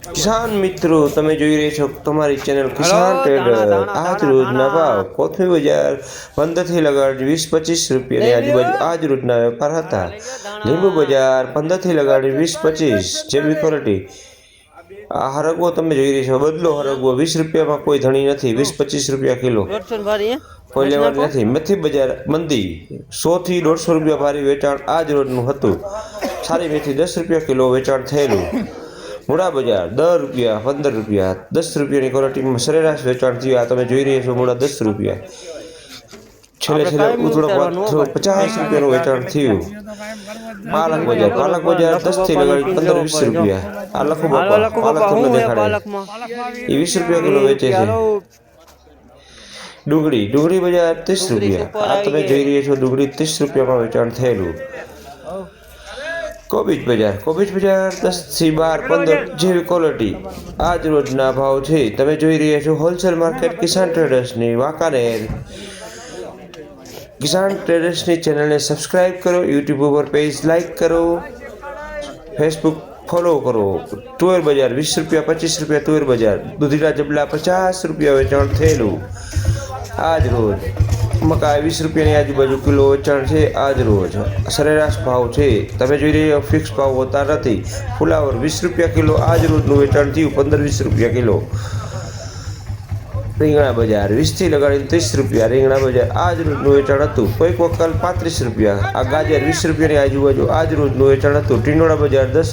કિસાન મિત્રો, તમે જોઈ રહ્યા છો તમારી ચેનલ કિસાન ટ્રેડર। આજ રોજના ભાવ કોથમી બજાર 15 થી લગાડી 20-25 રૂપિયાની આજુબાજુ આજ રોજના વેપાર હતા। લીંબુ બજાર 15 થી લગાડી 20-25 જેવી ક્વોલિટી। આ હરગવો તમે જોઈ રહ્યા છો, બદલો હરગવો 20 રૂપિયામાં કોઈ ધણી નથી, 20-25 રૂપિયા કિલો કોઈ લેવાની નથી। મેથી બજાર મંદી 100 થી 150 રૂપિયા ભારી વેચાણ આજ રોજનું હતું। સારી મેથી 10 રૂપિયા કિલો વેચાણ થયેલું। મૂળા બજાર 10 રૂપિયા 15 રૂપિયા 10 રૂપિયાની ક્વોલિટીમાં સરેરાશ વેચાણ થયું। આ તમે જોઈ રહ્યા છો મૂળા 10 રૂપિયા। છેલ્લે ઉતરો 50 રૂપિયાનું વેચાણ થયું। પાલક બજાર 10 થી લગાડી 15-20 રૂપિયા। આ લખો બાપા, પાલક તમને દેખાડે એ 20 રૂપિયા કિલો વેચે છે। ડુંગળી બજાર 30 રૂપિયા। આ તમે જોઈ રહ્યા છો ડુંગળી 30 રૂપિયામાં વેચાણ થયેલું। કોબીજ બજાર 10 થી 12-15 જેવી ક્વોલિટી આજ રોજના ભાવ છે। તમે જોઈ રહ્યા છો હોલસેલ માર્કેટ કિસાન ટ્રેડર્સની વાંકાનેર। કિસાન ટ્રેડર્સની ચેનલને સબસ્ક્રાઇબ કરો, યુટ્યુબ ઉપર પેજ લાઇક કરો, ફેસબુક ફોલો કરો। તુવેર બજાર 20 રૂપિયા 25 રૂપિયા તુવેર બજાર। દૂધીના જબલા 50 રૂપિયા વેચાણ થયેલું આજ રોજ। મકાઈ 20 રૂપિયાની આજુબાજુ કિલો વેચાણ છે આજ રોજ। સરેરાશ ભાવ છે, તમે જોઈ રહ્યા ફિક્સ ભાવ હોતા નથી। ફુલાવર 20 રૂપિયા કિલો આજ રોજનું વેચાણ થયું, 15-20 રૂપિયા કિલો। રીંગણા બજાર 20 થી લગાડીને 30 રૂપિયા રીંગણા બજાર આજ રોજનું વેચાણ હતું। કોઈક વકલ 35 રૂપિયા। આ ગાજર 20 રૂપિયાની આજુબાજુ આજ રોજનું વેચાણ હતું। ટીંડોળા બજાર 10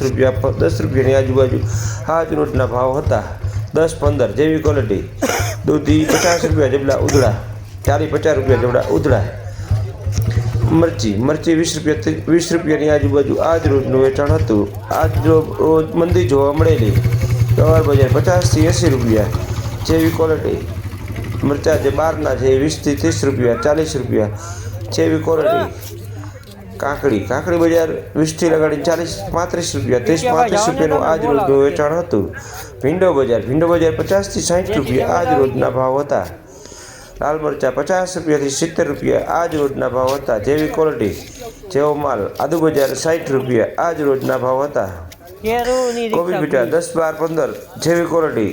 રૂપિયાની આજુબાજુ આજ રોજના ભાવ હતા। 10-15 જેવી ક્વોલિટી। દૂધી 50 રૂપિયા જબલા ઉધડા, 40-50 રૂપિયા જબડા ઉધડા। મરચી 20 રૂપિયાની આજુબાજુ આજ રોજનું વેચાણ હતું। આજ રોજ મંદી જોવા મળેલી। ગવાર બજાર 50 થી 80 રૂપિયા જેવી ક્વોલિટી। મરચા જે બહારના છે 20 થી 30 રૂપિયા 40 રૂપિયા જેવી ક્વોલિટી। કાકડી બજાર 20 થી લગાડીને 40-35 રૂપિયા 30-35 રૂપિયાનું આજ રોજનું વેચાણ હતું। ભીંડો બજાર 50 થી 60 રૂપિયા આજ રોજના ભાવ હતા। લાલ મરચા 50 રૂપિયાથી 70 રૂપિયા આજ રોજના ભાવ હતા જેવી ક્વોલિટી જેવો માલ। આદુ બજાર 60 રૂપિયા આજ રોજના ભાવ હતા। કોબી બજાર 10-12-15 જેવી ક્વોલિટી।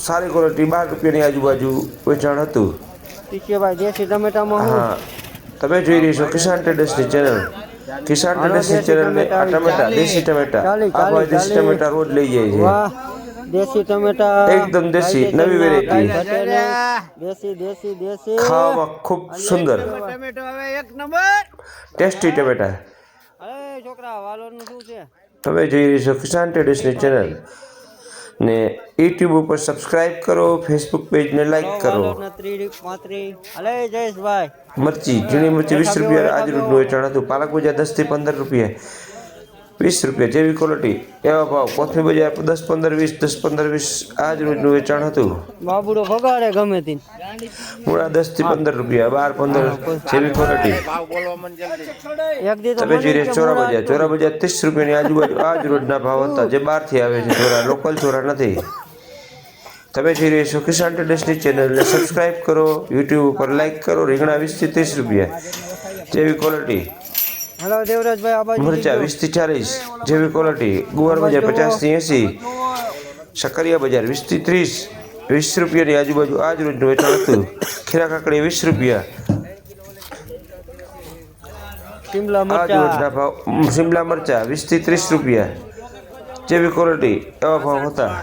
સારી ક્વોલિટી 12 રૂપિયાની આજુબાજુ વેચાણ હતું। હા, તમે જોઈ રહ્યા છો કિસાન ટ્રેડર્સની ચેનલ। કિસાન ટ્રેડર્સની ચેનલને આ ટમેટા દેશી ટમેટા, આ ભાઈ દેશી ટમેટા રોજ લઈ જાય છે। દેશી ટમેટા એકદમ દેશી નવી વેરાયટી, દેશી ખાવામાં ખૂબ સુંદર ટેસ્ટી ટમેટા। છોકરા વાલોરનું શું છે? તમે જોઈ રહ્યા છો કિસાન ટ્રેડર્સની ચેનલ ને યુટ્યુબ ઉપર સબસ્ક્રાઇબ કરો, ફેસબુક પેજને લાઇક કરો। મરચી ઝીણી મરચી 20 રૂપિયા આજ રોજનું વેચાણ હતું। પાલક બજાર 10 થી 15 રૂપિયા 20 રૂપિયા જેવી ક્વોલિટી એવા ભાવ। કોથમી બજાર 10-15-20 10-15-20 આજ રોજનું વેચાણ હતું। બાબુડો ભગાડે ગમે તે મૂળા 10 થી 15 રૂપિયા 12-15 જેવી ક્વોલિટી। તમે જોઈ રહ્યા ચોરા બજાર 30 રૂપિયાની આજુબાજુ આજ રોજના ભાવ હતા જે બહારથી આવે છે ચોરા, લોકલ ચોરા નથી। તમે જોઈ રહ્યા છો કિસાન ટ્રેડર્સની ચેનલને સબસ્ક્રાઇબ કરો, યુટ્યુબ ઉપર લાઇક કરો। રીંગણા 20 થી 30 રૂપિયા જેવી ક્વોલિટી। મરચા 20 થી 40 જેવી ક્વોલિટી। ગુવાર બજાર 50 થી 80। શકરિયા બજાર 20 થી 30 20 રૂપિયાની આજુબાજુ આજ રોજનું વેચાણ હતું। ખીરા કાકડી 20 રૂપિયા આજ રોજના ભાવ। શિમલા મરચા 20 થી 30 રૂપિયા જેવી ક્વોલિટી એવા ભાવ હતા।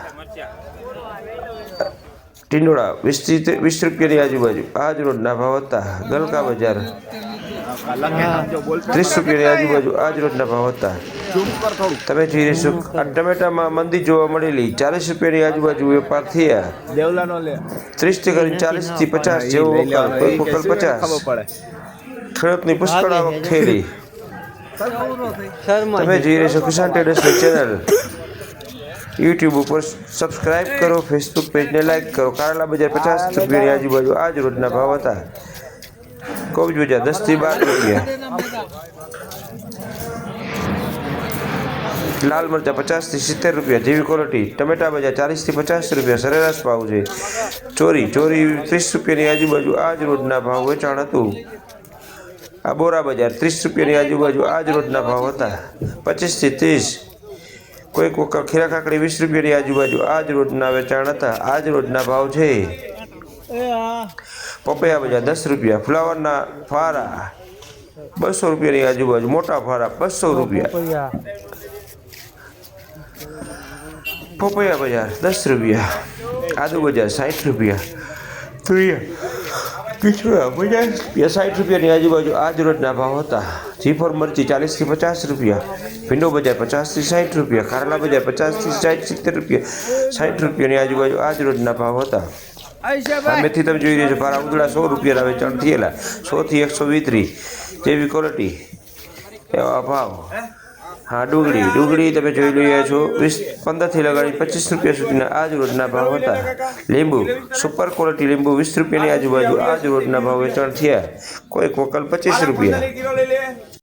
ટીંડોળા 20 થી 20 રૂપિયાની આજુબાજુ આજ રોજના ભાવ હતા। ગલકા બજાર 30 રૂપિયાની આજુબાજુ આજ રોજના ભાવ હતા। તમે જોઈ રહ્યા છો આ ટમેટામાં મંદી જોવા મળેલી। 40 રૂપિયાની આજુબાજુ વેપાર થયા। 30 થી કરીને 40 થી 50 જેવો વકલ, કોઈ વકલ 50। ખેડૂતની પુષ્કળ આવક થયેલી। તમે જોઈ રહ્યા છો કિસાન ટ્રેડર્સની ચેનલ। યુટ્યુબ ઉપર સબસ્ક્રાઇબ કરો, ફેસબુક પેજને લાઇક કરો। કારેલા બજાર 50 રૂપિયાની આજુબાજુ આજ રોજના ભાવ હતા। કોબીજ બજાર 10 થી 12 રૂપિયા। લાલ મરચા 50 થી 70 રૂપિયા જેવી ક્વોલિટી। ટમેટા બજાર 40 થી 50 રૂપિયા સરેરાશ ભાવ છે। ચોરી 30 રૂપિયાની આજુબાજુ આજ રોજના ભાવ વેચાણ હતું। આ બોરા બજાર 30 રૂપિયાની આજુબાજુ આજ રોજના ભાવ હતા। 25 થી 30 કોઈક વખત ખીરા કાકડી 20 રૂપિયાની આજુબાજુ આજ રોજના વેચાણ હતા. આજ રોજના ભાવ છે પપૈયા બજાર 10 રૂપિયા, ફ્લાવરના ફારા 200 રૂપિયાની આજુબાજુ, મોટા ફારા 200 રૂપિયા, પપૈયા બજાર 10 રૂપિયા, આદુ બજાર 60 રૂપિયા, તુરિયા બજાર 60 રૂપિયાની આજુબાજુ આજ રોજના ભાવ હતા. જીફર મરચી 40 થી 50 રૂપિયા, ભીંડો બજાર 50 થી 60 રૂપિયા, ખારલા બજાર 50 થી 60 70 રૂપિયા, 60 રૂપિયાની આજુબાજુ આજ રોજના ભાવ હતા. સામેથી તમે જોઈ રહ્યા છો ભારા ઉધડા 100 રૂપિયાના વેચાણ થયેલા, 100 થી 120 જેવી ક્વોલિટી એવા ભાવ. હા, ડુંગળી તમે જોઈ રહ્યા છો 15 થી લગાડી 25 રૂપિયા સુધીના આજ રોજના ભાવ હતા. લીંબુ સુપર ક્વોલિટી લીંબુ 20 રૂપિયાની આજુબાજુ આજ રોજના ભાવ વેચાણ થયા. કોઈક વકલ 25 રૂપિયા.